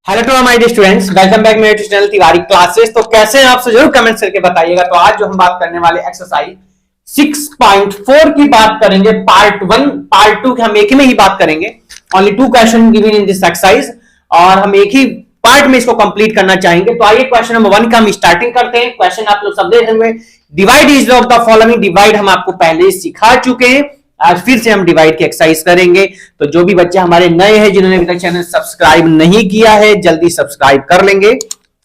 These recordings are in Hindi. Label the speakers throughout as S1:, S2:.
S1: Hello to my dear students, welcome back मेरे चैनल तिवारी क्लासेस। तो कैसे हैं आप, जरूर कमेंट्स करके बताइएगा। तो आज जो हम बात करने वाले एक्सरसाइज 6.4 की बात करेंगे, पार्ट 1 पार्ट 2 के हम एक ही में ही बात करेंगे। Only 2 question given in this exercise और हम एक ही पार्ट में इसको कंप्लीट करना चाहेंगे। तो आइए क्वेश्चन नंबर 1 का हम स्टार्टिंग करते हैं। क्वेश्चन आप लोग सब देख रहे होंगे, divide is of the following. Divide हम आपको पहले सिखा चुके हैं, आज फिर से हम डिवाइड की एक्सरसाइज करेंगे। तो जो भी बच्चे हमारे नए हैं, जिन्होंने अभी तक चैनल सब्सक्राइब नहीं किया है, जल्दी सब्सक्राइब कर लेंगे,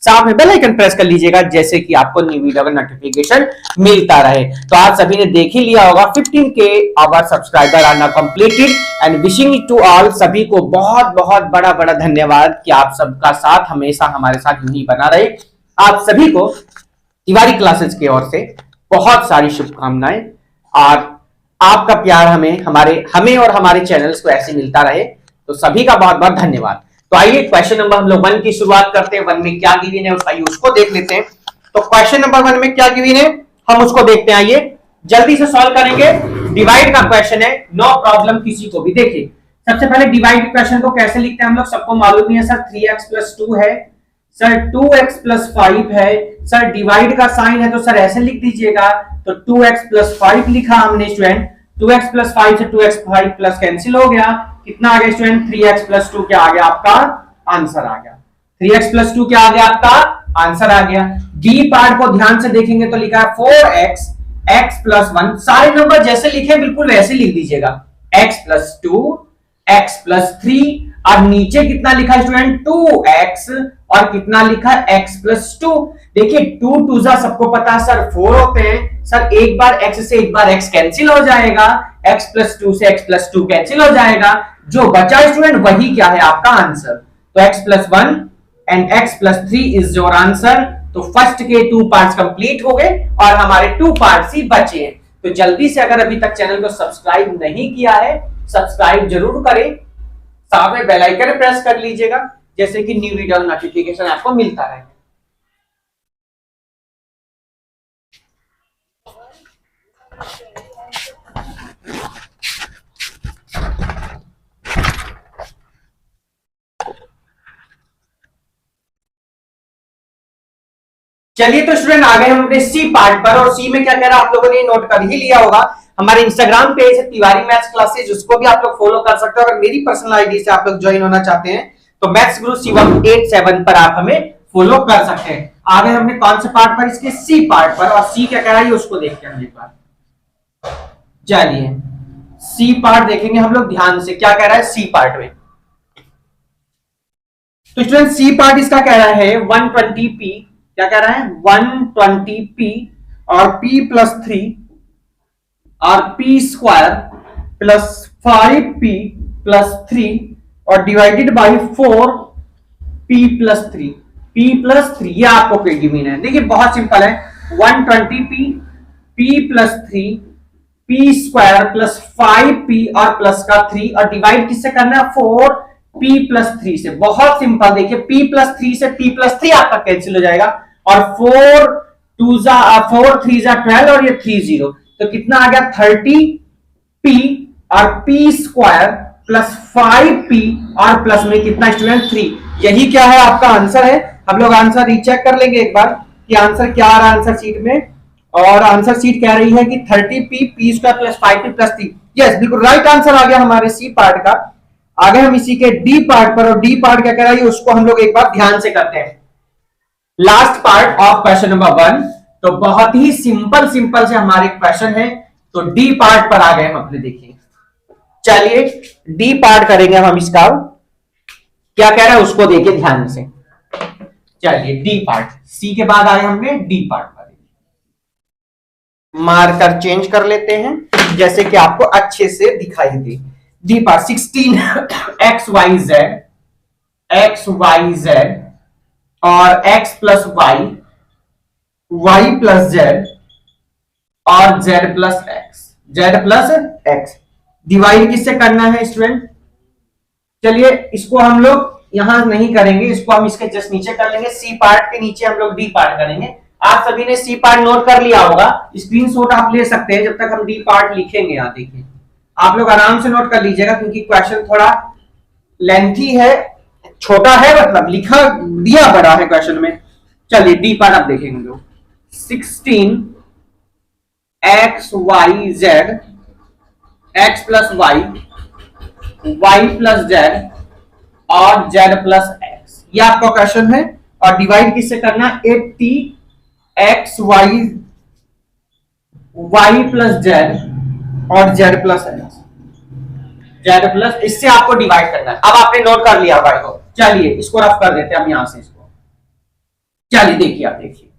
S1: साथ में बेल आइकन प्रेस कर लीजिएगा, जैसे कि आपको न्यू वीडियो का नोटिफिकेशन मिलता रहे। तो आप सभी ने देख ही लिया होगा 15K our subscriber are now completed and wishing to all. सभी को बहुत बहुत बड़ा बड़ा धन्यवाद कि आप सबका साथ हमेशा हमारे साथ यूं ही बना रहे। आप सभी को तिवारी क्लासेस की ओर से बहुत सारी शुभकामनाएं और आपका प्यार हमें और हमारे चैनल्स को ऐसे मिलता रहे। तो सभी का बहुत बहुत धन्यवाद। तो आइए क्वेश्चन नंबर हम लोग 1 की शुरुआत करते हैं। 1 में क्या गिवन है उसको देख लेते हैं। तो क्वेश्चन नंबर 1 में क्या गिवन है हम उसको देखते हैं। आइए जल्दी से सॉल्व करेंगे। डिवाइड का क्वेश्चन है, नो प्रॉब्लम किसी को भी। देखिए सबसे पहले डिवाइड क्वेश्चन को कैसे लिखते हैं हम लोग, सबको मालूम ही है सर। 3x + 2 है सर, 2x + 5 है सर। डिवाइड का साइन है तो सर ऐसे लिख दीजिएगा। तो 2x + 5 लिखा हमने स्टूडेंट। 2x + 5 से 2x 5 प्लस कैंसिल हो गया। कितना आ गया स्टूडेंट? 3x + 2 क्या आ गया आपका आंसर आ गया। 3x + 2 क्या आ गया आपका आंसर आ गया। डी पार्ट को ध्यान से देखेंगे तो लिखा है 4x x + 1। सारे नंबर जैसे लिखे बिल्कुल वैसे लिख दीजिएगा। x + 2 x + 3 और नीचे कितना लिखा है स्टूडेंट? 2x और कितना लिखा है x + 2। देखिए 2 2 सबको पता है सर 4 होते हैं सर। एक बार x से एक बार x कैंसिल हो जाएगा, x + 2 से x + 2 कैंसिल हो जाएगा। जो बचा स्टूडेंट वही क्या है आपका आंसर। तो x + 1 and x + 3 is your answer. तो फर्स्ट के 2 पार्ट्स कंप्लीट हो गए और हमारे 2 पार्ट्स ही बचे हैं। तो जल्दी से अगर अभी तक चैनल को सब्सक्राइब नहीं किया है, सब्सक्राइब जरूर करें, साथ में बेल आइकन प्रेस कर लीजिएगा, जैसे कि न्यू वीडियो नोटिफिकेशन आपको मिलता रहे। चलिए तो स्टूडेंट आ गए हम अपने सी पार्ट पर। और सी में क्या कह रहा है आप लोगों ने नोट कर ही लिया होगा। हमारे इंस्टाग्राम पेज है तिवारी मैथ्स क्लासेस, उसको भी आप लोग फॉलो कर सकते हो। अगर मेरी पर्सनल आईडी से आप लोग ज्वाइन होना चाहते हैं तो मैथ्स गुरु शिवम 87 पर आप हमें फॉलो कर सकते हैं। आगे हमने कौन से पार्ट पर, इसके सी पार्ट पर। और सी क्या कह रहा है उसको देखते हैं हम एक बार। चलिए सी पार्ट देखेंगे हम लोग ध्यान से, क्या कह रहा है सी पार्ट में। तो स्टूडेंट सी पार्ट इसका कह रहा है 120p, क्या कह रहा है 120p और p + 3 और p² + 5p + 3 और डिवाइडेड बाय 4p + 3। p + 3 ये आपको गिवन है। देखिए बहुत सिंपल है, 120p p + 3 p² + 5p और प्लस का 3 और डिवाइड किससे करना है 4p + 3 से। बहुत सिंपल, देखिए p + 3 से p + 3 आपका कैंसिल हो जाएगा और 4 2 4 3 12 और ये 3 0। तो कितना आ गया 30p और p² + 5p और प्लस में कितना स्टूडेंट 3। यही क्या है आपका आंसर है। हम लोग आंसर रीचेक कर लेंगे एक बार कि आंसर क्या आ रहा है आंसर शीट में। और आंसर शीट कह रही है कि 30p p² + 5p + 3। यस बिल्कुल राइट आंसर आ गया हमारे सी पार्ट का। आगे हम इसी के डी पार्ट पर, और डी पार्ट क्या कह रहा है उसको हम लोग एक बार ध्यान से करते हैं। Last part of question number 1। तो बहुत ही सिंपल से हमारे क्वेश्चन है। तो डी पार्ट पर आ गए हम अपने। देखिए चलिए डी पार्ट करेंगे हम इसका, क्या कह रहा है उसको देखिए ध्यान से। चलिए डी पार्ट, सी के बाद आए हमने डी पार्ट पर। मार्कर चेंज कर लेते हैं जैसे कि आपको अच्छे से दिखाई दे। डी पार्ट 16 xyz और x + y y + z और z + x। डिवाइड किससे करना है स्टूडेंट? चलिए इसको हम लोग यहां नहीं करेंगे, इसको हम इसके जस्ट नीचे कर लेंगे। सी पार्ट के नीचे हम लोग डी पार्ट करेंगे। आप सभी ने सी पार्ट नोट कर लिया होगा, स्क्रीनशॉट आप ले सकते हैं जब तक हम डी पार्ट लिखेंगे। यहाँ देखिए आप लोग आराम से नोट कर लीजिएगा क्योंकि क्वेश्चन थोड़ा लेंथी है छोटा है मतलब लिखा दिया बड़ा है क्वेश्चन में। चलिए डी पार्ट आप देखेंगे जो 16 x y z x plus y y plus z और जेड प्लस एक्स, ये आपका क्वेश्चन है। और डिवाइड किससे करना, 80 x y y plus z और z plus x, z plus, इससे आपको डिवाइड करना है। अब आपने नोट कर लिया वाई को, चलिए इसको रफ कर देते हैं हम यहां से इसको। चलिए देखिए, आप देखिए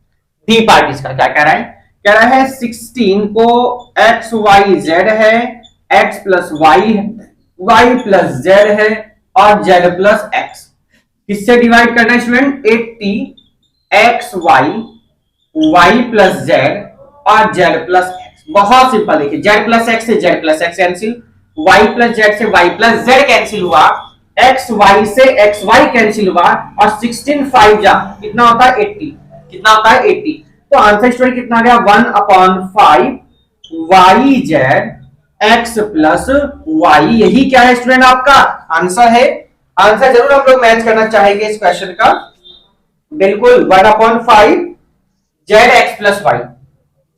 S1: डी पार्ट इसका क्या कह रहा है, कह रहा है 16 को एक्स वाई जेड है, एक्स प्लस वाई है, वाई प्लस जेड है और जेड प्लस एक्स, किससे डिवाइड करना है student, 80 x y y plus z और जेड प्लस एक्स। बहुत सिंपल, देखिए जेड प्लस एक्स से z plus x cancel, y plus z से वाई प्लस जेड कैंसिल हुआ, एक्स वाई से एक्स वाई कैंसिल हुआ और 16 5 जा कितना होता है 80, कितना होता है 80। तो आंसर स्टूडेंट कितना आ गया 1/5 y z x plus y, यही क्या है स्टूडेंट आपका आंसर है। आंसर जरूर हम लोग मैच करना चाहेंगे इस क्वेश्चन का, बिल्कुल 1/5 z x plus y,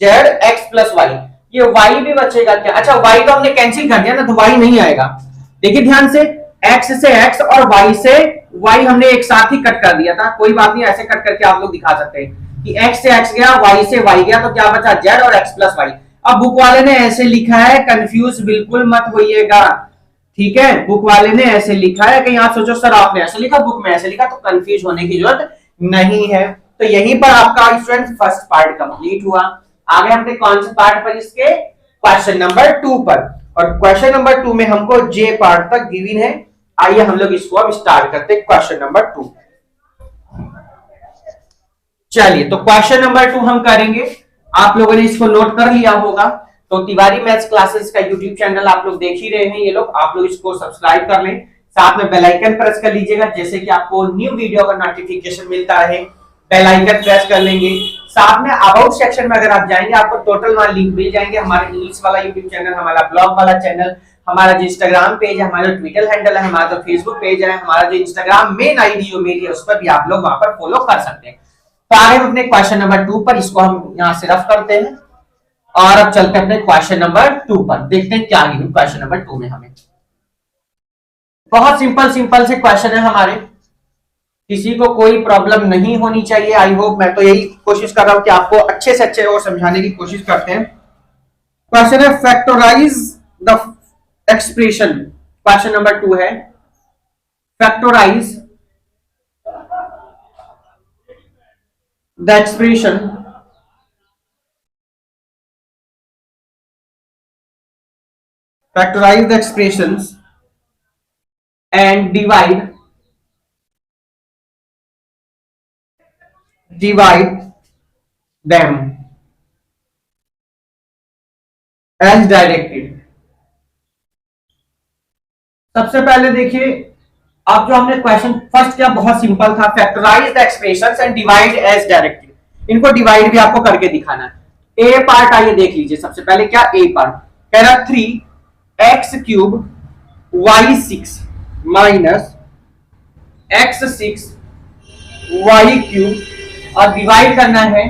S1: z x plus y, ये वाई भी बचेगा क्या, अच्छा वाई तो हमने कैंसिल कर दिया ना तो वाई नहीं आएगा। देखिए ध्यान से, एक्स से एक्स और वाई से वाई हमने एक साथ ही कट कर दिया था, कोई बात नहीं, ऐसे कट करके आप लोग दिखा सकते हैं कि एक्स से एक्स गया, वाई से वाई गया, तो क्या बचा जेड और एक्स प्लस वाई। अब बुक वाले ने ऐसे लिखा है, कंफ्यूज बिल्कुल मत होइएगा, ठीक है, बुक वाले ने ऐसे लिखा है, कहीं आप सोचो सर आपने ऐसे लिखा, बुक में ऐसे लिखा, तो कंफ्यूज होने की जरूरत नहीं है। तो यहीं पर आपका स्टूडेंट फर्स्ट पार्ट कंप्लीट हुआ। आगे हम कौन से पार्ट पर, इसके क्वेश्चन नंबर 2 पर, और क्वेश्चन नंबर 2 में हमको जे पार्ट तक गिवन है। आइए हम लोग इसको अब स्टार्ट करते हैं क्वेश्चन नंबर 2। चलिए तो क्वेश्चन नंबर 2 हम करेंगे, आप लोगों ने इसको नोट कर लिया होगा। तो तिवारी मैथ्स क्लासेस का यूट्यूब चैनल आप लोग देख ही रहे हैं, ये लोग, आप लोग इसको सब्सक्राइब कर लें, साथ में बेल आइकन प्रेस कर लीजिएगा, जैसे कि आपको न्यू वीडियो का नोटिफिकेशन मिलता रहे, बेल आइकन प्रेस कर लेंगे। साथ में अबाउट सेक्शन में अगर आप जाएंगे आपको टोटल वन लिंक मिल जाएंगे, हमारे इंग्लिश वाला यूट्यूब चैनल, हमारा ब्लॉग वाला चैनल, हमारा जो इंस्टाग्राम पेज है, हमारा ट्विटर हैंडल है, हमारा जो फेसबुक पेज है, हमारा जो इंस्टाग्राम मेन आईडी मेरी है, उस पर भी आप लोग वहां पर फॉलो कर सकते हैं। तो आगे हम अपने क्वेश्चन नंबर 2 पर, इसको हम यहां से रफ करते हैं और अब चलते हैं अपने क्वेश्चन नंबर 2 पर, देखते हैं क्या गिवन क्वेश्चन नंबर 2 में हमें। बहुत सिंपल सिंपल से क्वेश्चन है हमारे, किसी को कोई प्रॉब्लम नहीं होनी चाहिए, आई होप, मैं तो यही कोशिश कर रहा हूं कि आपको अच्छे से अच्छे और समझाने की कोशिश करते हैं। क्वेश्चन है factorize the expression, question number 2 है factorize the expression factorize the expressions and divide them as directed। सबसे पहले देखिए, अब जो हमने क्वेश्चन फर्स्ट किया बहुत सिंपल था, factorize the expressions and divide as directed. इनको डिवाइड भी आपको करके दिखाना है। ए पार्ट आइए देख लीजिए, सबसे पहले क्या ए पार्ट कह रहा, 3x³ y6 minus x6 y³ और डिवाइड करना है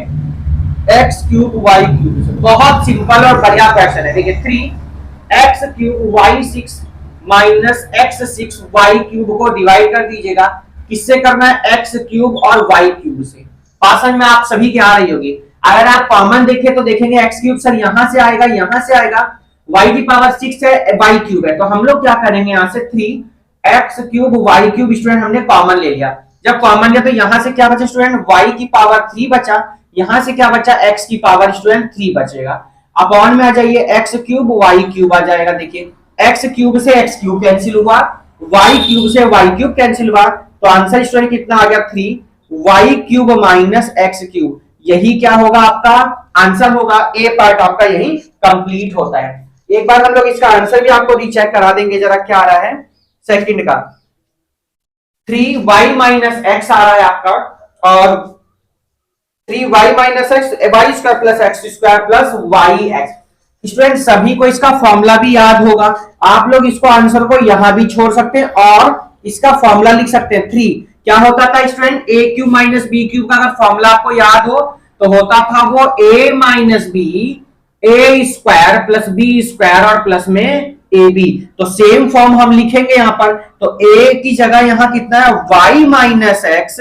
S1: x³ y³ से। बहुत सिंपल और बढ़िया क्वेश्चन है। देखिए 3x³ y6 minus x6 y³ को डिवाइड कर दीजिएगा, किससे करना है, x³ और y³ से। पासन में आप सभी के आ रही होगी, अगर आप कॉमन देखें तो देखेंगे x³ सर यहां से आएगा, यहां से आएगा, y की पावर 6 है, y³ है, तो हम लोग क्या करेंगे, यहां से 3x³ y³ स्टूडेंट हमने कॉमन ले लिया। जब कॉमन लिया तो यहां से क्या बचा स्टूडेंट, y की पावर 3 बचा, यहां से क्या बचा, x की पावर स्टूडेंट 3 बचेगा। अपॉन में आ जाइए, x³ y³ आ जाएगा। देखिए x³ से x³ कैंसिल हुआ, y³ से y³ कैंसिल हुआ, तो आंसर स्टूडेंट कितना आ गया, 3y³ माइनस x³। यही क्या होगा आपका आंसर होगा, ए पार्ट आपका यही कंप्लीट होता है। एक बार हम लोग इसका आंसर भी आपको रीचेक करा देंगे, जरा क्या आ रहा है सेकंड का, 3y माइनस x आ रहा है आपका, और 3y minus x y square plus x square plus yx। Student सभी को इसका फॉर्मूला भी याद होगा, आप लोग इसको आंसर को यहां भी छोड़ सकते हैं और इसका फॉर्मूला लिख सकते हैं 3। क्या होता था स्टूडेंट, ए क्यूब माइनस बी क्यूब का अगर फॉर्मूला आपको याद हो तो होता था वो a minus b a square plus b square और प्लस में ए बी। तो सेम फॉर्म हम लिखेंगे यहां पर, तो a की जगह यहां कितना है y minus x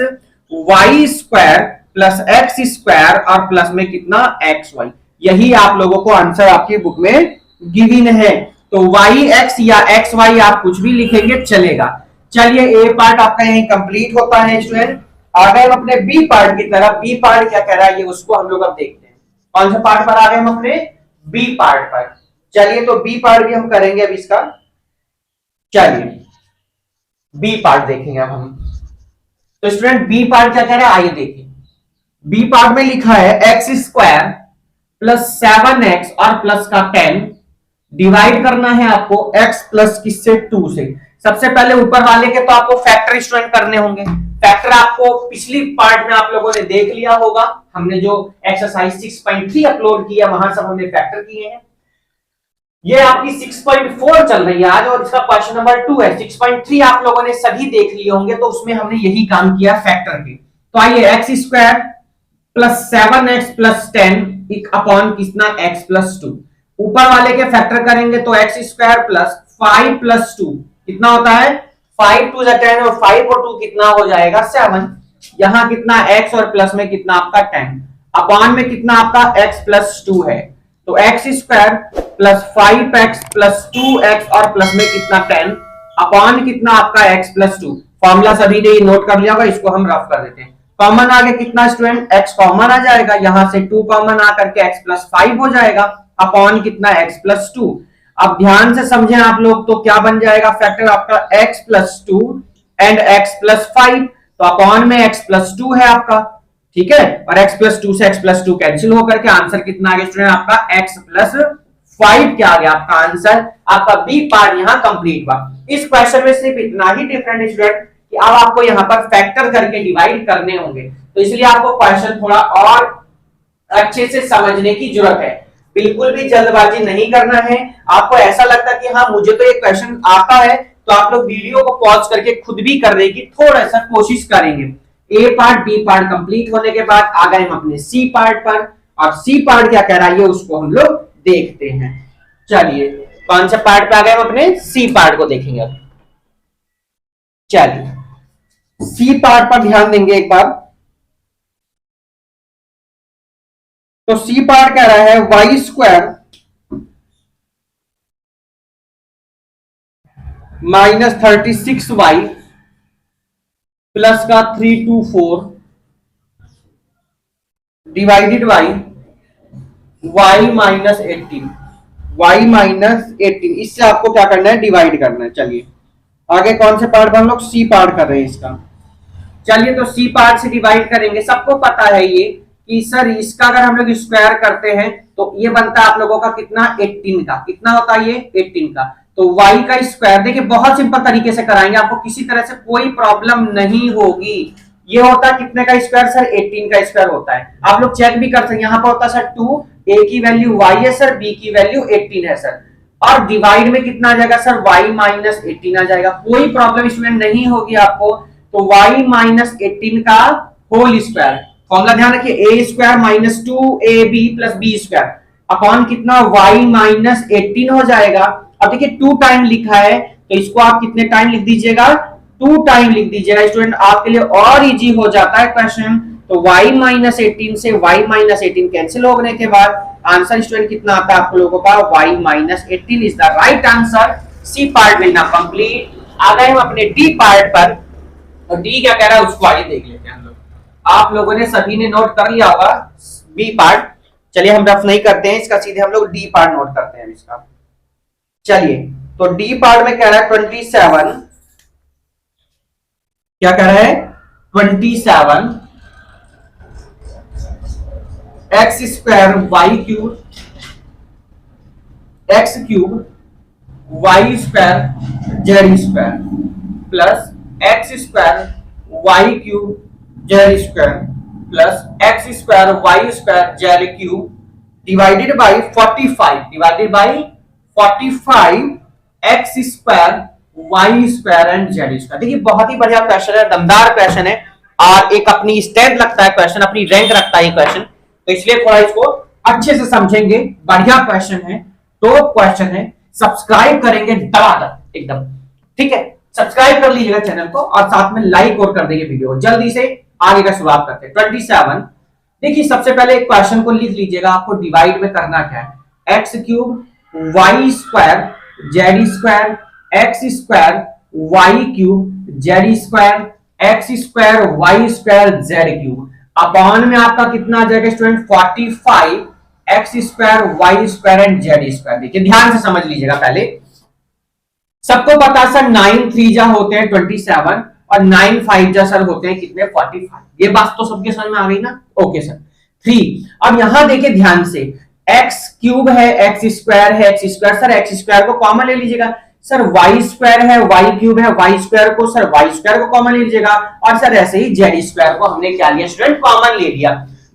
S1: y square plus x square और प्लस में कितना एक्स वाई। यही आप लोगों को आंसर आपकी बुक में गिवन है। तो वाई एक्स या एक्स वाई आप कुछ भी लिखेंगे चलेगा। चलिए ए पार्ट आपका यही कंप्लीट होता है स्टूडेंट। आ गए हम अपने बी पार्ट की तरफ। बी पार्ट क्या कह रहा है ये उसको हम लोग अब देखते हैं। कौन से पार्ट पर आ गए हम अपने बी पार्ट पर। चलिए तो बी पार्ट भी हम करेंगे अब इसका। चलिए बी पार्ट देखेंगे अब हम। तो स्टूडेंट बी पार्ट क्या कह रहा है आइए देखिए। बी पार्ट में लिखा है एक्स स्क्वायर प्लस 7x और प्लस का 10 डिवाइड करना है आपको x प्लस किससे 2 से। सबसे पहले ऊपर वाले के तो आपको फैक्टर स्टूडेंट करने होंगे। फैक्टर आपको पिछली पार्ट में आप लोगों ने देख लिया होगा। हमने जो एक्सरसाइज 6.3 अपलोड किया वहां सब हमने फैक्टर किए हैं। ये आपकी 6.4 चल रही है आज और इसका क्वेश्चन नंबर 2 है। 6.3 आप लोगों ने सभी देख लिए होंगे तो उसमें हमने यही काम किया फैक्टर के। तो आइए x square plus 7x plus 10 upon कितना x प्लस 2। ऊपर वाले के फैक्टर करेंगे तो एक्स स्क्वायर प्लस 5 प्लस 2 कितना होता है 5 2 10 और 5 और 2 कितना हो जाएगा 7। यहां कितना x और प्लस में कितना आपका 10 अपॉन में कितना आपका x प्लस 2 है। तो x square plus 5x plus 2x और प्लस में कितना 10 अपॉन कितना आपका x प्लस 2। फॉर्मूला सभी ने नोट कर लिया होगा, इसको हम रफ कर देते हैं। कॉमन आगे कितना स्टूडेंट x कॉमन आ जाएगा, यहां से 2 कॉमन आकर के x प्लस 5 हो जाएगा अपॉन कितना x प्लस 2। अब ध्यान से समझें आप लोग तो क्या बन जाएगा फैक्टर आपका x plus 2 and x plus 5। तो अपॉन में x प्लस 2 है आपका, ठीक है, और x प्लस 2 से x प्लस 2 कैंसिल होकर के आंसर कितना आ गया स्टूडेंट आपका x प्लस 5 क्या आ गया आपका आंसर। आपका बी पार्ट यहां कंप्लीट हुआ। इस क्वेश्चन में सिर्फ इतना ही डिफरेंट स्टूडेंट कि अब आपको यहां पर फैक्टर करके डिवाइड करने होंगे, तो इसलिए आपको क्वेश्चन थोड़ा और अच्छे से समझने की जरूरत है। बिल्कुल भी जल्दबाजी नहीं करना है। आपको ऐसा लगता कि हाँ मुझे तो ये क्वेश्चन आता है तो आप लोग वीडियो को पॉज करके खुद भी करने की थोड़ा सा कोशिश करेंगे। ए पार्ट बी पार्ट कंप्लीट होने के बाद आ गए हम अपने सी पार्ट पर, और सी पार्ट क्या कह रहा है उसको हम लोग देखते हैं। चलिए कौन से पार्ट पे आ गए हम अपने सी पार्ट को देखेंगे अब। चलिए सी पार्ट पर ध्यान देंगे एक बार। तो सी पार्ट कह रहा है Y square minus 36y plus का 324 divided by y minus 18। y minus 18 इससे आपको क्या करना है डिवाइड करना है। चलिए आगे कौन से पार्ट पर हम लोग सी पार्ट कर रहे हैं इसका। चलिए तो सी पार्ट से डिवाइड करेंगे। सबको पता है ये कि सर इसका अगर हम लोग स्क्वायर करते हैं तो ये बनता है आप लोगों का कितना 18 का। कितना होता है ये 18 का। तो y का स्क्वायर देखिए बहुत सिंपल तरीके से कराएंगे, आपको किसी तरह से कोई प्रॉब्लम नहीं होगी। ये होता है कितने का स्क्वायर सर 18 का स्क्वायर होता है। आप लोग चेक भी कर सकते हैं, यहाँ पर होता है सर 2, a की वैल्यू y है सर, b की वैल्यू 18 है सर, और डिवाइड में कितना आ जाएगा सर y माइनस 18 आ जाएगा। कोई प्रॉब्लम इसमें नहीं होगी आपको। तो y माइनस 18 का होल स्क्वायर, फॉर्मूला ध्यान रखिए a square minus 2ab plus b square upon कितना y माइनस 18 हो जाएगा। अब देखिए 2 टाइम लिखा है तो इसको आप कितने टाइम लिख दीजिएगा 2 टाइम लिख दीजिएगा स्टूडेंट, आपके लिए और इजी हो जाता है क्वेश्चन। तो y माइनस 18 से y माइनस 18 कैंसिल होने के बाद आंसर स्टूडेंट कितना आता है आप लोगों का y minus 18 is the right answer. C part will now complete. आ गए हम अपने डी पार्ट पर, और डी क्या कह रहा है उसको आगे देख लेते हैं हम लोग। आप लोगों ने सभी ने नोट कर लिया होगा बी पार्ट। चलिए हम रफ नहीं करते हैं इसका, सीधे हम लोग डी पार्ट नोट करते हैं इसका। चलिए तो डी पार्ट में कह रहा है 27, क्या कह रहा है 27 x square y cube x cube y square z square plus x square y cube z square plus x square y square z cube divided by 45 divided by 45 x square y square and z square. देखिए बहुत ही बढ़िया क्वेश्चन है, दमदार क्वेश्चन है और एक अपनी स्टैंड लगता है क्वेश्चन, अपनी रैंक रखता है ये क्वेश्चन, तो इसलिए थोड़ा इसको अच्छे से समझेंगे। बढ़िया क्वेश्चन है, टॉप क्वेश्चन है, सब्सक्राइब करेंगे दबाकर एकदम, ठीक है। सब्सक्राइब कर लीजिएगा चैनल को और साथ में लाइक और कर देंगे वीडियो। जल्दी से आगे का शुरुआत करते हैं। 27 देखिए सबसे पहले एक क्वेश्चन को लिख लीजिएगा, आपको डिवाइड में करना क्या है, x cube y square z square x square y cube z square x square y square z cube upon में आपका कितना आ जाएगा student 45 x square y square and z square. देखिए ध्यान से समझ लीजिएगा, पहले सबको पता सर 9 3 जा होते हैं 27 और 9 5 जा सर होते हैं कितने 45। ये बात तो सबके समझ में आ गई ना, ओके सर। 3 अब यहां देखिए ध्यान से, एक्स क्यूब है एक्स स्क्वायर है x square, sir x square को कॉमन ले लीजिएगा। सर वाई स्क्वायर है वाई क्यूब है वाई स्क्वायर को, सर वाई स्क्वायर को कॉमन ले लीजिएगा। और सर ऐसे ही जेड स्क्वायर को हमने क्या लिया स्टूडेंट, कॉमन ले लिया।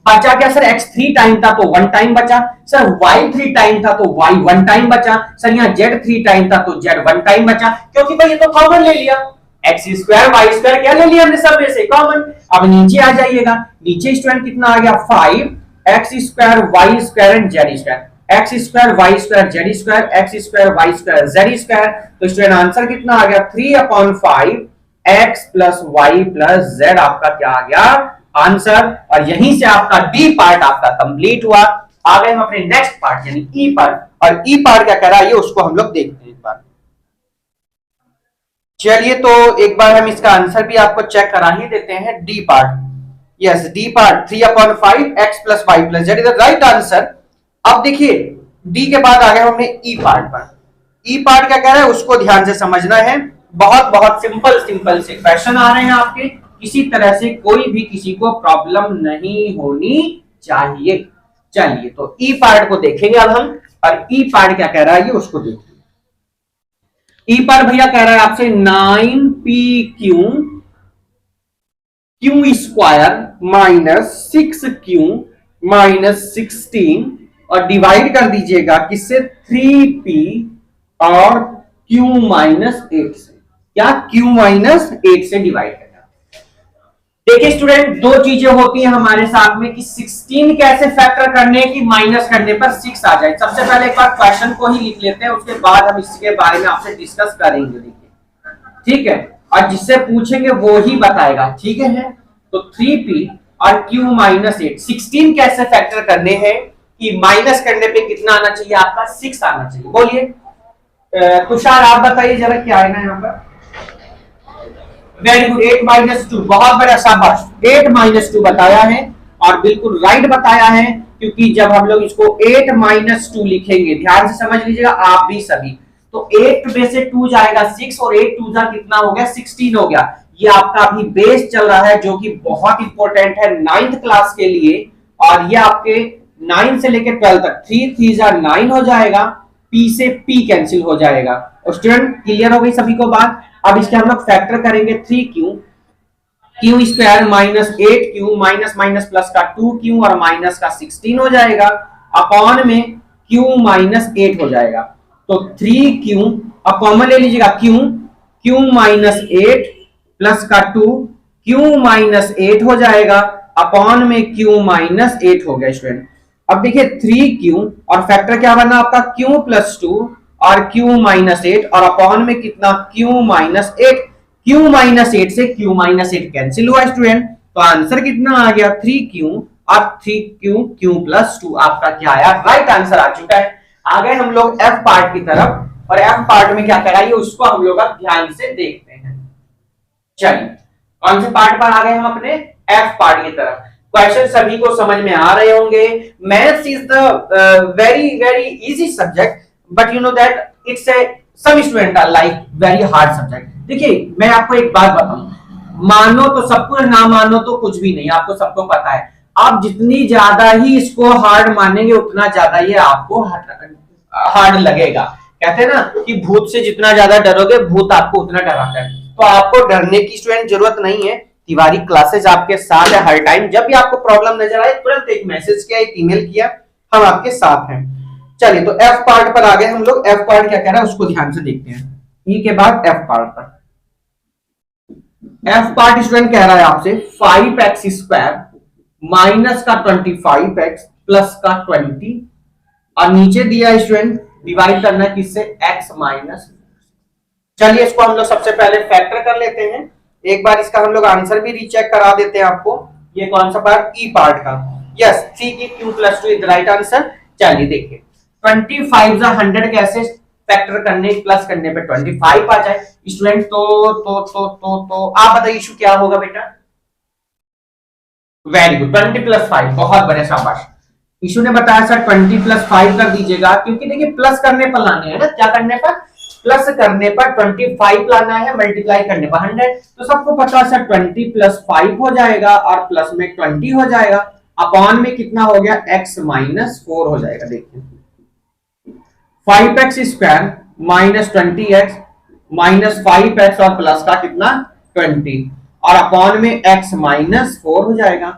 S1: बचा क्या सर, x 3 टाइम था तो 1 टाइम बचा, सर y 3 टाइम था तो y 1 टाइम बचा, सर यहाँ z 3 टाइम था तो z 1 टाइम बचा, क्योंकि भाई ये तो कॉमन ले लिया। x स्क्वायर y स्क्वायर क्या ले लिया हमने सब में से कॉमन। अब नीचे आ जाइएगा, नीचे स्टूडेंट कितना आ गया 5 x square y square and z square, x square y square z square x square y square z square. तो स्टूडेंट आंसर कितना आ गया 3/5 x plus y plus z आपका क्या आ गया आंसर। और यहीं से आपका डी पार्ट आपका कंप्लीट हुआ। आ गए हम अपने नेक्स्ट पार्ट यानी ई पार्ट, और ई पार्ट क्या कह रहा है ये उसको हम लोग देखते हैं एक बार। चलिए तो एक बार हम इसका आंसर भी आपको चेक करा ही देते हैं। D part, yes D part 3/5 x plus y plus z is the right answer. अब देखिए डी के बाद आ गए हमने ई पार्ट पर। ई पार्ट क्या कह रहा है उसको ध्यान से समझना है। बहुत बहुत सिंपल से क्वेश्चन आ रहे हैं आपके, किसी तरह से कोई भी किसी को प्रॉब्लम नहीं होनी चाहिए। चलिए तो ई पार्ट को देखेंगे अब हम, और ई पार्ट क्या कह रहा है ये उसको देखिए। ई पार्ट भैया कह रहा है आपसे 9pq Q square minus 6q minus 16 और डिवाइड कर दीजिएगा किससे 3p और q माइनस 8 से। क्या q माइनस 8 से डिवाइड करना। देखिए स्टूडेंट दो चीजें होती हैं हमारे साथ में कि 16 कैसे फैक्टर करने की माइनस करने पर 6 आ जाए। सबसे पहले एक बार क्वेश्चन को ही लिख लेते हैं, उसके बाद हम इसके बारे में आपसे डिस्कस करेंगे। देखिए ठीक है, और जिससे पूछेंगे वो ही बताएगा, ठीक है। तो 3p और q माइनस 8 16 कैसे फैक्टर करने हैं कि माइनस करने पे कितना आना चाहिए आपका 6 आना चाहिए। बोलिए तुषार आप बताइए जरा क्या आएगा यहाँ पर। वेरी गुड 8 माइनस 2, बहुत बड़ा शाबाश 8 माइनस 2 बताया है और बिल्कुल राइट बताया है, क्योंकि जब हम लोग इसको 8 माइनस 2 लिखेंगे ध्यान से समझ लीजिएगा आप भी सभी, तो 8 में से 2 जाएगा 6 और 8 2 जा कितना हो गया 16 हो गया। ये आपका अभी बेस चल रहा है जो कि बहुत इंपॉर्टेंट है 9th क्लास के लिए, और ये आपके 9 से लेकर 12 तक 3 3 जा 9 हो जाएगा, p से p कैंसिल हो जाएगा। और स्टूडेंट क्लियर हो गई सभी को बात। अब इसके हम लोग फैक्टर करेंगे 3q q square minus 8q minus minus plus का 2q और माइनस का 16 हो जाएगा, अपॉन में q माइनस 8 हो जाएगा। तो 3q अब कॉमन ले लीजिएगा q माइनस 8 प्लस का 2 q माइनस 8 हो जाएगा, अपॉन में q माइनस 8 हो गया स्टूडेंट। अब देखिए 3q और फैक्टर क्या बना आपका q प्लस 2 और q माइनस 8 और अपॉन में कितना q माइनस 8, q माइनस 8 से q माइनस 8 कैंसिल हुआ स्टूडेंट। तो आंसर कितना आ गया 3q और 3q q प्लस 2 आपका क्या आया राइट आंसर आ चुका है। आ गए हम लोग f पार्ट की तरफ, और f पार्ट में क्या कराइए उसको हम लोग अब ध्यान से देखते हैं। चलिए कौन से पार्ट पर आ गए हम अपने f पार्ट की तरफ। क्वेश्चन सभी को समझ में आ रहे होंगे। Maths is the very easy subject, but you know that it's a some student are like very hard subject. देखिए मैं आपको एक बात बताऊं, मानो तो सब कुछ, ना मानो तो कुछ भी नहीं, आपको सबको पता है। आप जितनी ज्यादा ही इसको हार्ड मानेंगे उतना ज्यादा ये आपको हार्ड लगेगा। कहते हैं ना कि भूत से जितना ज्यादा डरोगे भूत आपको उतना डराता है। तो आपको डरने की स्टूडेंट जरूरत नहीं है, तिवारी क्लासेस आपके साथ है हर टाइम। जब भी आपको प्रॉब्लम नजर आए तुरंत एक मैसेज किया, एक ईमेल किया, हम आपके साथ हैं। चलिए तो एफ पार्ट पर आ गए हम लोग। एफ पार्ट क्या कह रहा है उसको ध्यान से देखते हैं। ई के बाद एफ पार्ट पर। एफ पार्ट स्टूडेंट कह रहा है आपसे 5x स्क्वायर माइनस का 25x प्लस का 20 और नीचे दिया स्टूडेंट डिवाइड करना है किससे, x माइनस। चलिए इसको हम लोग सबसे पहले फैक्टर कर लेते हैं। एक बार इसका हम लोग आंसर भी रीचेक करा देते हैं आपको। ये कौन सा पार्ट, ई पार्ट का। यस, 3 की Q plus 2 is the right answer. चलिए देखिए 25 100 कैसे फैक्टर करने प्लस करने पे 25 आ जाए स्टूडेंट। तो आप बताइए इशू क्या होगा बेटा। वेरी गुड, 20 प्लस 5, बहुत बढ़िया, शाबाश। इशू ने बताया सर 20 प्लस 5 कर दीजिएगा, क्योंकि देखिए प्लस करने पर लाने हैं ना, क्या करने पर, प्लस करने पर 25 लाना है, मल्टीप्लाई करने पर 100। तो सबको पता है सर 20 प्लस 5 हो जाएगा और प्लस में 20 हो जाएगा, अपॉन में कितना हो गया, x माइनस 4 हो जाएगा। देखिए 5x square minus 20x minus 5x और प्लस का कितना 20 और अपॉन में x माइनस 4 हो जाएगा।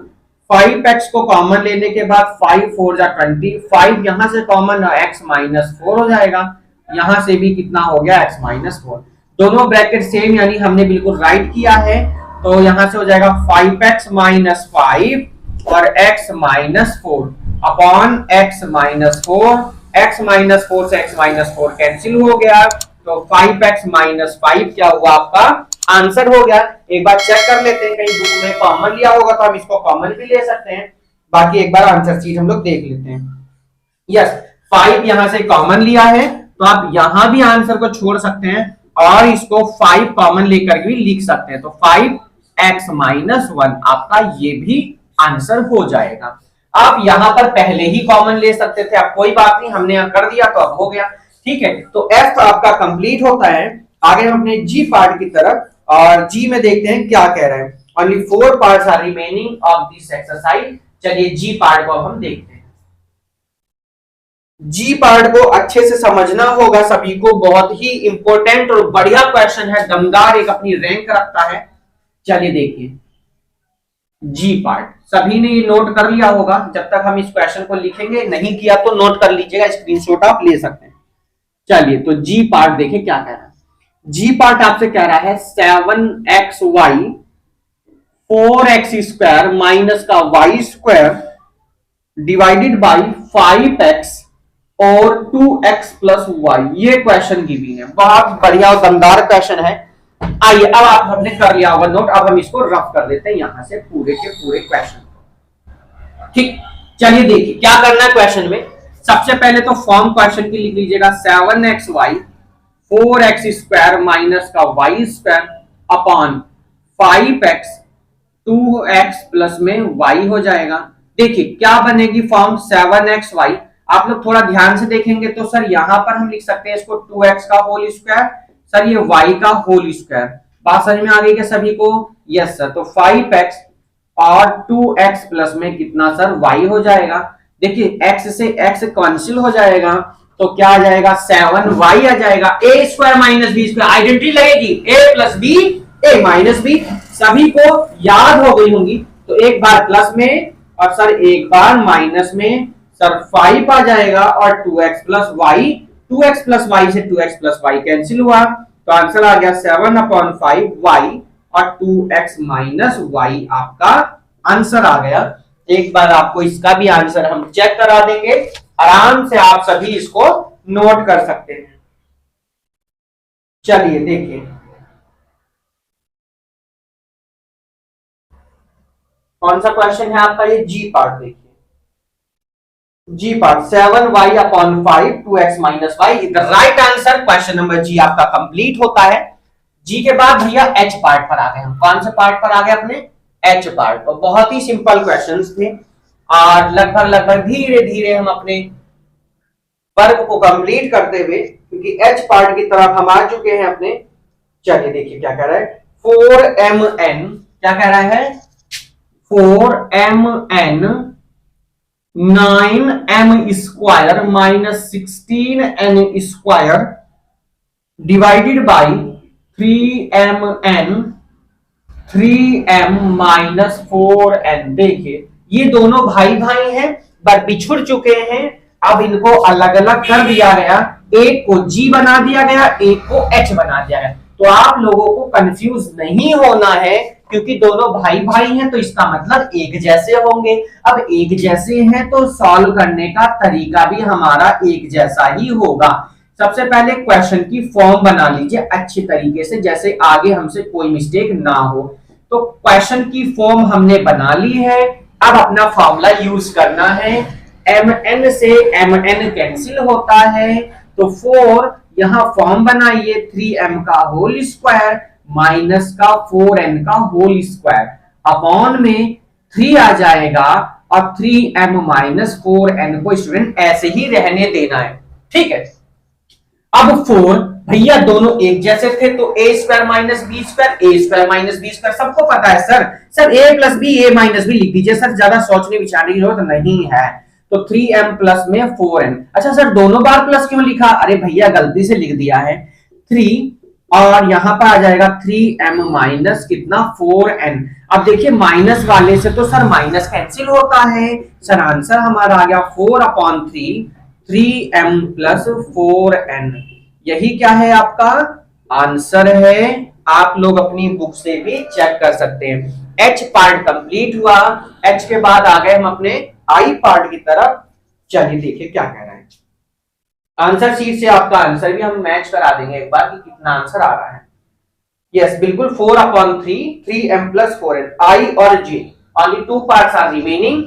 S1: 5x को कॉमन लेने के बाद 5 4 जा 20, 5 यहां से कॉमन x माइनस 4 हो जाएगा, यहां से भी कितना हो गया x माइनस 4। दोनों ब्रैकेट सेम यानी हमने बिल्कुल राइट किया है, तो यहां से हो जाएगा 5x माइनस 5 और x minus 4 upon x minus 4। x minus 4 से x माइनस 4 कैंसिल हो गया, तो 5x माइनस 5 क्या हुआ, आपका आंसर हो गया। एक बार चेक कर लेते हैं, कहीं बुक में कॉमन लिया होगा तो हम इसको कॉमन भी ले सकते हैं। बाकी एक बार आंसर चीज हम लोग देख लेते हैं। यस, 5 यहां से कॉमन लिया है, तो आप यहां भी आंसर को छोड़ सकते हैं और इसको 5 कॉमन लेकर भी लिख सकते हैं। तो 5x माइनस 1 आपका ये भी आंसर हो जाएगा। आप यहां पर पहले ही कॉमन ले सकते थे, अब कोई बात नहीं, हमने यहां कर दिया तो अब हो गया। ठीक है, तो F आपका कंप्लीट होता है। आगे हम अपने G पार्ट की तरफ, और G में देखते हैं क्या कह रहा है। Only 4 parts are remaining of this exercise. चलिए G पार्ट को अब हम देखते हैं। G पार्ट को अच्छे से समझना होगा सभी को, बहुत ही इंपॉर्टेंट और बढ़िया क्वेश्चन है, दमदार एक अपनी रैंक रखता है। चलिए देखिए G पार्ट, सभी ने ये नोट कर लिया होगा। जब तक हम इस क्वेश्चन को लिखेंगे, नहीं किया तो नोट कर लीजिएगा, स्क्रीनशॉट आप ले सकते हैं। चलिए तो G पार्ट देखिए क्या कह रहा है। G पार्ट आपसे कह रहा है 7xy 4x स्क्वायर माइनस का y square divided by 5x और 2x प्लस y। ये क्वेश्चन गिवन है, बहुत बढ़िया और दमदार क्वेश्चन है। आइए अब आप हमने कर लिया होगा नोट, अब हम इसको रफ कर देते हैं यहां से पूरे के पूरे क्वेश्चन। ठीक, चलिए देखिए क्या करना है क्वेश्चन में। सबसे पहले तो फॉर्म क्वेश्चन की लिख लीजिएगा, 7xy 4x स्क्वायर माइनस का y square upon 5x 2x plus में y हो जाएगा। देखिए क्या बनेगी फॉर्म 7xy। आप लोग थोड़ा ध्यान से देखेंगे तो सर यहां पर हम लिख सकते हैं इसको 2x का होल स्क्वायर, सर ये y का होल स्क्वायर। बात समझ में आ गई क्या सभी को? Yes sir. तो 5x और 2x प्लस में कितना सर y हो जाएगा। देखिए x से x कैंसिल हो जाएगा, तो क्या आ जाएगा 7y आ जाएगा। a square minus b square identity लगेगी, a plus b a minus b, सभी को याद हो गई होंगी। तो एक बार प्लस में और सर एक बार माइनस में, सर 5 आ जाएगा और 2x plus Y, 2x plus Y से 2x प्लस वाई कैंसिल हुआ, तो आंसर आ गया 7/5y और 2x माइनस वाई आपका आंसर आ गया। एक बार आपको इसका भी आंसर हम चेक करा देंगे, आराम से आप सभी इसको नोट कर सकते हैं। चलिए देखिए कौन सा क्वेश्चन है आपका, ये जी पार्ट। देखिए G part 7y/5 2x minus y is the right answer. Question number G आपका कंप्लीट होता है। जी के बाद भैया एच पार्ट पर आ गए हम। कौन से पार्ट पर आ गए अपने? H part. तो बहुत ही सिंपल क्वेश्चंस थे और लगभग धीरे धीरे हम अपने वर्ग को कंप्लीट करते हुए, क्योंकि एच पार्ट की तरफ हम आ चुके हैं अपने। चलिए देखिए क्या कह रहा है, 4mn क्या कह रहा है, 4mn 9m square minus 16n square divided by 3mn 3m minus 4n। देखिए ये दोनों भाई भाई हैं पर बिछुड़ चुके हैं, अब इनको अलग अलग कर दिया गया एक को G बना दिया गया, एक को H बना दिया गया। तो आप लोगों को कंफ्यूज नहीं होना है, क्योंकि दोनों भाई भाई हैं तो इसका मतलब एक जैसे होंगे। अब एक जैसे हैं तो सॉल्व करने का तरीका भी हमारा एक जैसा ही होगा। सबसे पहले क्वेश्चन की फॉर्म बना लीजिए अच्छी तरीके से, जैसे आगे हमसे कोई मिस्टेक ना हो। तो क्वेश्चन की फॉर्म हमने बना ली है, अब अपना फॉर्मूला यूज करना है। mn से mn कैंसिल होता है, तो 4 यहां फॉर्म बनाइए 3m का होल स्क्वायर माइनस का 4n का होल स्क्वायर, अपॉन में 3 आ जाएगा और 3m माइनस 4n को स्टूडेंट ऐसे ही रहने देना है। ठीक है, अब 4 भैया दोनों एक जैसे थे तो a square minus b square, a square minus b square सबको पता है sir a plus b a minus b लिख दीजिए सर, ज्यादा सोचने विचारने की जरूरत नहीं है। तो 3m प्लस में 4n। अच्छा सर दोनों बार प्लस क्यों लिखा? अरे भैया गलती से लिख दिया है 3 और यहां पर आ जाएगा 3m माइनस कितना 4n। अब देखिए माइनस वाले से तो सर माइनस कैंसिल होता है, सर आंसर हमारा आ गया 4/3 3m प्लस 4n। यही क्या है आपका आंसर है, आप लोग अपनी बुक से भी चेक कर सकते हैं। H पार्ट कंप्लीट हुआ, H के बाद आ गए हम अपने I पार्ट की तरफ। चलिए देखिए क्या कह रहा है। आंसर शीट से आपका आंसर भी हम मैच करा देंगे एक बार कि कितना आंसर आ रहा है। यस बिल्कुल 4/3 3m प्लस 4n, I और J only 2 parts are remaining.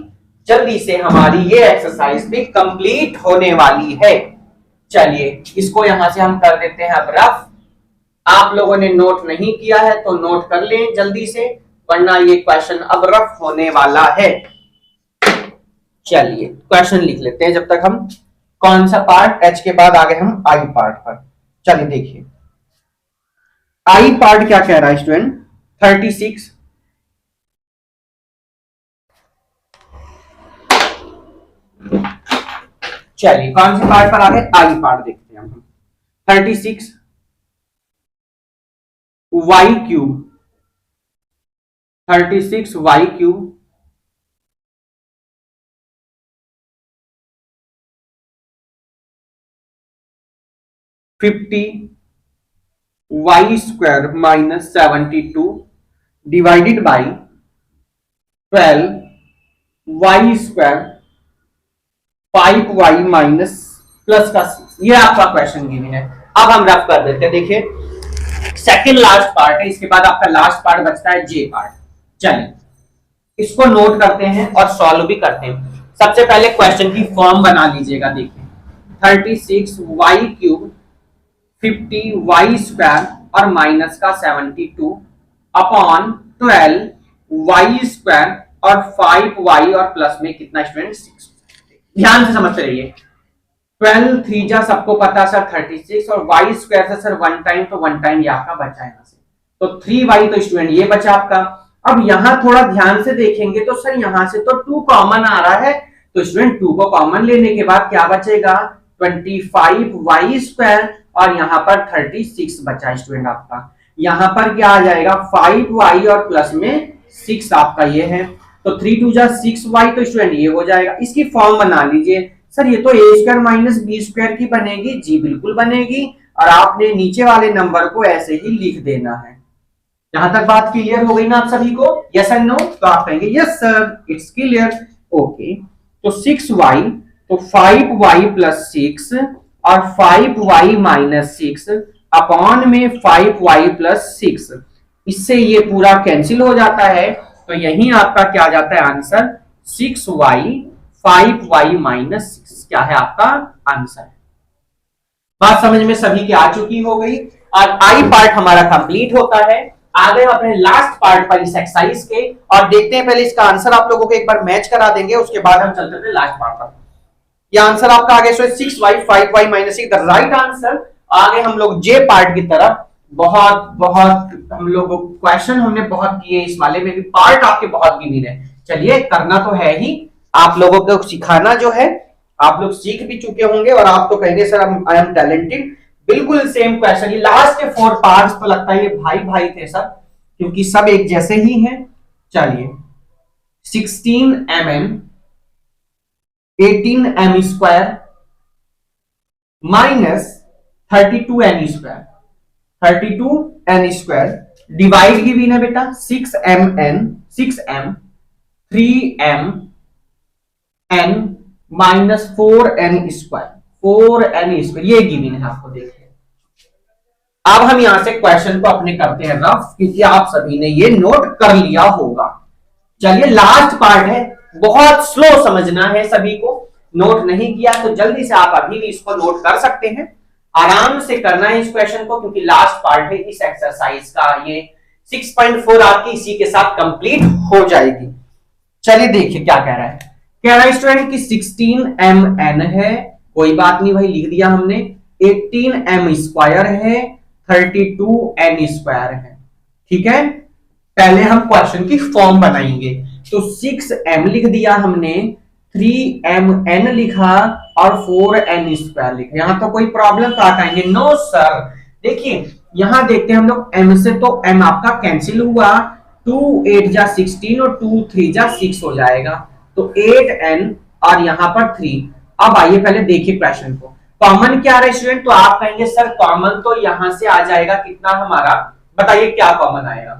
S1: जल्दी से हमारी ये एक्सरसाइज भी कंप्लीट होने वाली है। चलिए इसको यहां से हम कर देते हैं अब रफ। आप लोगों ने नोट नहीं किया है तो नोट कर लें जल्दी से, वरना ये क्वेश्चन अब रफ होने वाला है। चलिए क्वेश्चन लिख लेते हैं जब तक हम। कौन सा पार्ट? H के बाद आ गए हम I पार्ट पर। चलिए देखिए I पार्ट क्या कह रहा है स्टूडेंट, 36 चलिए कौन से पार्ट पर आ गए? आई पार्ट देखते हैं हम। 36 y cube 36 y cube 50 y square minus 72 divided by 12 y square 5y minus plus का 6। ये आपका क्वेश्चन गिवन है। अब हम रफ कर देते हैं। देखिए सेकंड लास्ट पार्ट है, इसके बाद आपका लास्ट पार्ट बचता है जे पार्ट। चलिए इसको नोट करते हैं और सॉल्व भी करते हैं। सबसे पहले क्वेश्चन की फॉर्म बना लीजिएगा। देखिए 36 वाई क्यूब 50 वाई स्क्वायर और माइनस का 72 अपॉन 12 वाई स्क्वायर और 5y और प्लस में कितना स्टूडेंट 6। ध्यान से समझते रहिए। 12 3 जा सबको पता सर 36 और y स्क्वायर से सर 1 टाइम, तो 1 टाइम ये आपका बचा है, तो 3y तो स्टूडेंट ये बचा आपका। अब यहां थोड़ा ध्यान से देखेंगे तो सर यहां से तो 2 कॉमन आ रहा है, तो स्टूडेंट 2 को कॉमन लेने के बाद क्या बचेगा 25y स्क्वायर और यहां पर 36 बचा स्टूडेंट आपका। यहां पर क्या आ जाएगा 5y और प्लस में 6 आपका ये है, तो 3 2 जा 6y तो स्टूडेंट ये हो जाएगा। इसकी फॉर्म बना लीजिए। सर ये तो a square minus b square की बनेगी, जी बिल्कुल बनेगी, और आपने नीचे वाले नंबर को ऐसे ही लिख देना है। यहां तक बात क्लियर हो गई ना आप सभी को? Yes and no? तो आप कहेंगे yes sir it's clear. Okay तो 6y तो 5y प्लस 6 और 5y माइनस 6 अपॉन में 5y प्लस 6, इससे ये पूरा कैंसिल हो जाता है, तो यही आपका क्या आ जाता है आंसर 6y 5y माइनस 6 क्या है आपका आंसर। बात समझ में सभी की आ चुकी हो गई और आई पार्ट हमारा कंप्लीट होता है। आ गए अपने लास्ट पार्ट पर इस एक्सरसाइज के और देखते हैं। पहले इसका आंसर आप लोगों को एक बार मैच करा देंगे, उसके बाद हम चलते थे लास्ट पार्ट पर। ये आंसर आपका आ गया 6y 5y minus 6 the right answer. आगे हम लोग जे पार्ट की तरफ। बहुत बहुत हम लोग क्वेश्चन हमने बहुत किए, इस वाले में भी पार्ट आपके बहुत गिवन है। चलिए करना तो है ही, आप लोगों को सिखाना जो है आप लोग सीख भी चुके होंगे और आप तो कहेंगे सर आई एम टैलेंटेड। बिल्कुल सेम क्वेश्चन, ये लास्ट के 4 पार्ट्स तो लगता है ये भाई भाई थे सब, क्योंकि सब एक जैसे ही हैं। चलिए 16 mm 18 m square minus 32n², 32n² divide की भी ना बेटा 6m 3m n minus 4n², ये गिवन है आपको। देखिए अब हम यहां से क्वेश्चन को अपने करते हैं रफ, क्योंकि आप सभी ने ये नोट कर लिया होगा। चलिए लास्ट पार्ट है, बहुत स्लो समझना है सभी को, नोट नहीं किया तो जल्दी से आप अभी भी इसको नोट कर सकते हैं, आराम से करना है इस क्वेश्चन को, क्योंकि लास्ट पार्ट है इस एक्सरसाइज का। ये 6.4 आपकी इसी के साथ कंप्लीट हो जाएगी। चलिए देखिए क्या कह रहा है। कह रहा है स्टूडेंट कि 16mn है, कोई बात नहीं भाई लिख दिया हमने, 18m² है, 32n² है। ठीक है, पहले हम क्वेश्चन की फॉर्म बनाएंगे। तो 6m लिख दिया हमने, 3mn लिखा और 4n² लिखा। यहां तो कोई प्रॉब्लम तो आएंगे? No sir. देखिए यहां देखते हैं हम लोग, m से तो m आपका कैंसिल हुआ, 2 8 जा 16 और 2 3 जा 6 हो जाएगा, तो 8n और यहां पर 3। अब आइए पहले देखिए क्वेश्चन को, कॉमन क्या रहा स्टूडेंट? तो आप कहेंगे सर कॉमन तो यहां से आ जाएगा कितना हमारा, बताइए क्या कॉमन आएगा?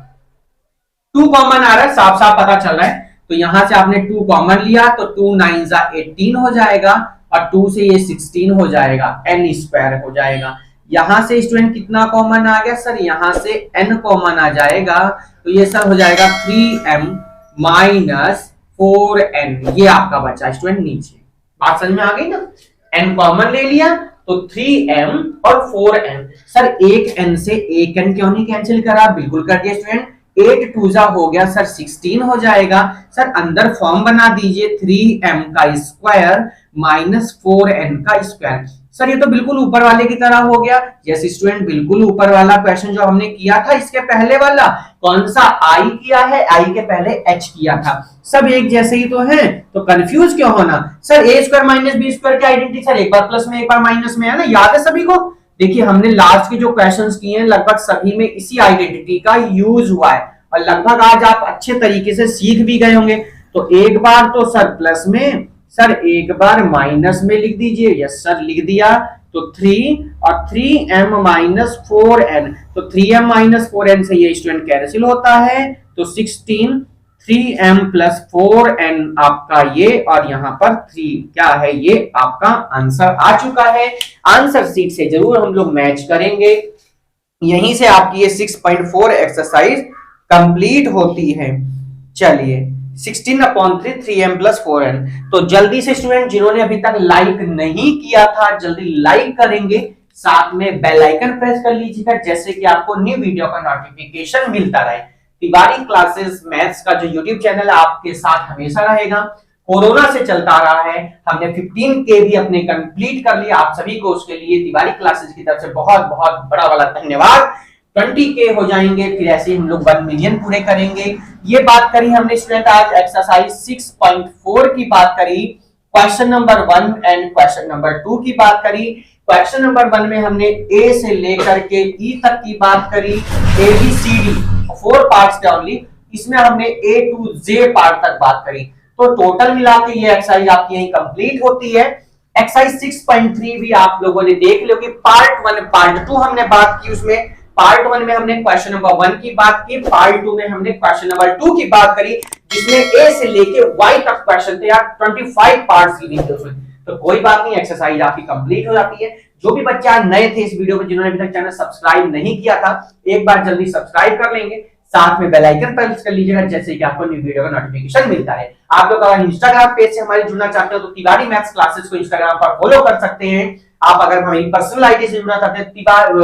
S1: 2 कॉमन आ रहा है, साफ साफ पता चल रहा है। तो यहां से आपने 2 कॉमन लिया तो 2 9 जा 18 हो जाएगा, और 2 से ये 16 हो जाएगा, n² हो जाएगा। यहां से स्टूडेंट कितना कॉमन आ गया सर? यहां से n कॉमन आ जाएगा, तो ये सर हो जाएगा 3m माइनस 4n, ये आपका बचा स्टूडेंट नीचे। बात समझ में आ गई ना? n कॉमन ले लिया तो 3m और 4n। सर एक n से एक n क्यों नहीं कैंसिल करा? बिल्कुल कर दिया स्टूडेंट, 8 2 जा हो गया सर 16 हो जाएगा। सर अंदर फॉर्म बना दीजिए 3m का स्क्वायर माइनस 4n का स्क्वायर। सर ये तो बिल्कुल ऊपर वाले की तरह हो गया। यस स्टूडेंट, बिल्कुल ऊपर वाला क्वेश्चन जो हमने किया था, इसके पहले वाला कौन सा i किया है, i के पहले h किया था, सब एक जैसे ही तो हैं, तो कंफ्यूज क्यों होना? सर a² माइनस b² की आइडेंटिटी सर एक बार प्लस में एक बार माइनस में है ना, याद है सभी को? देखिए हमने लास्ट के जो क्वेश्चंस किए हैं लगभग सभी में इसी आइडेंटिटी का यूज हुआ है, और लगभग आज आप अच्छे तरीके से सीख भी गए होंगे। तो एक बार तो सर प्लस में, सर एक बार माइनस में लिख दीजिए। यस सर लिख दिया, तो 3 और 3m माइनस 4n, तो 3m माइनस 4n से ये स्टूडेंट कैंसिल होता है, तो 16 3m प्लस 4n आपका ये, और यहां पर 3 क्या है, ये आपका आंसर आ चुका है। आंसर सीट से जरूर हम लोग मैच करेंगे, यहीं से आपकी ये 6.4 एक्सरसाइज कंप्लीट होती है। चलिए 16/3 3m प्लस 4n। तो जल्दी से स्टूडेंट जिन्होंने अभी तक लाइक नहीं किया था जल्दी लाइक करेंगे, साथ में बेल आइकन प्रेस कर लीजिएगा, जैसे कि आपको न्यू वीडियो का नोटिफिकेशन मिलता रहे। तिवारी क्लासेस मैथ्स का जो यूट्यूब चैनल है आपके साथ हमेशा रहेगा। कोरोना से चलता रहा है, हमने 15K भी अपने कंप्लीट कर लिया। आप सभी को उसके लिए तिवारी क्लासेस की तरफ से बहुत बहुत बड़ा वाला धन्यवाद। 20K हो जाएंगे, फिर ऐसे हम लोग 1 मिलियन पूरे करेंगे। ये बात करी हमने स्टूडेंट आज एक्सरसाइज 6.4 की बात करी, question number 1 and question number 2 की बात करी। क्वेश्चन नंबर 1 में हमने ए से लेकर के ई तक की बात करी, ABCD 4 पार्ट्स थे ओनली, इसमें हमने A to Z पार्ट तक बात करी। तो टोटल मिला के ये एक्सरसाइज आपकी यहीं कंप्लीट होती है। एक्सरसाइज 6.3 भी आप लोगों ने देख लो कि पार्ट 1 पार्ट 2 हमने बात की, उसमें पार्ट 1 में हमने क्वेश्चन नंबर 1 की बात की, पार्ट 2 में हमने क्वेश्चन नंबर 2 की बात करी, जिसमें ए से लेके वाई तक क्वेश्चन थे यार, 25 पार्ट्स की थे उसमें। तो कोई बात नहीं, एक्सरसाइज आपकी कंप्लीट हो जाती है। जो भी बच्चे आज नए थे इस वीडियो में, जिन्होंने अभी तक चैनल सब्सक्राइब नहीं किया था, एक बार जल्दी सब्सक्राइब कर लेंगे, साथ में बेल आइकन प्रेस कर लीजिएगा, जैसे कि आपको न्यू वीडियो का नोटिफिकेशन मिलता है। आप लोग अगर इंस्टाग्राम पेज से हमारे जुड़ना चाहते हो तो तिवारी मैथ्स क्लासेस को इंस्टाग्राम पर फॉलो कर सकते हैं। आप अगर हमारी पर्सनल आईडी से जुड़ना चाहते हैं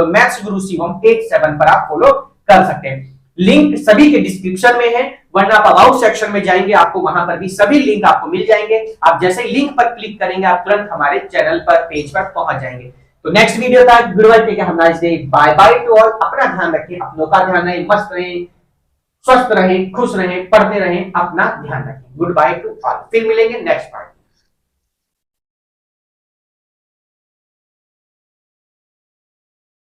S1: मैथ्स गुरु शिवम 87 पर आप फॉलो कर सकते हैं। लिंक सभी के डिस्क्रिप्शन में है, वरना आप अबाउट सेक्शन में जाएंगे, आपको वहां पर भी सभी लिंक आपको मिल जाएंगे। आप जैसे लिंक पर क्लिक करेंगे आप तुरंत हमारे चैनल पर पेज पर पहुंच जाएंगे। तो नेक्स्ट वीडियो तक good bye bye bye to all. अपना ध्यान रखिए, अपनों का ध्यान रहे, मस्त रहे, स्वस्थ रहे, खुश रहे, पढ़ते रहे, अपना ध्यान रखें। गुड बाय टू ऑल, फिर मिलेंगे नेक्स्ट पार्ट।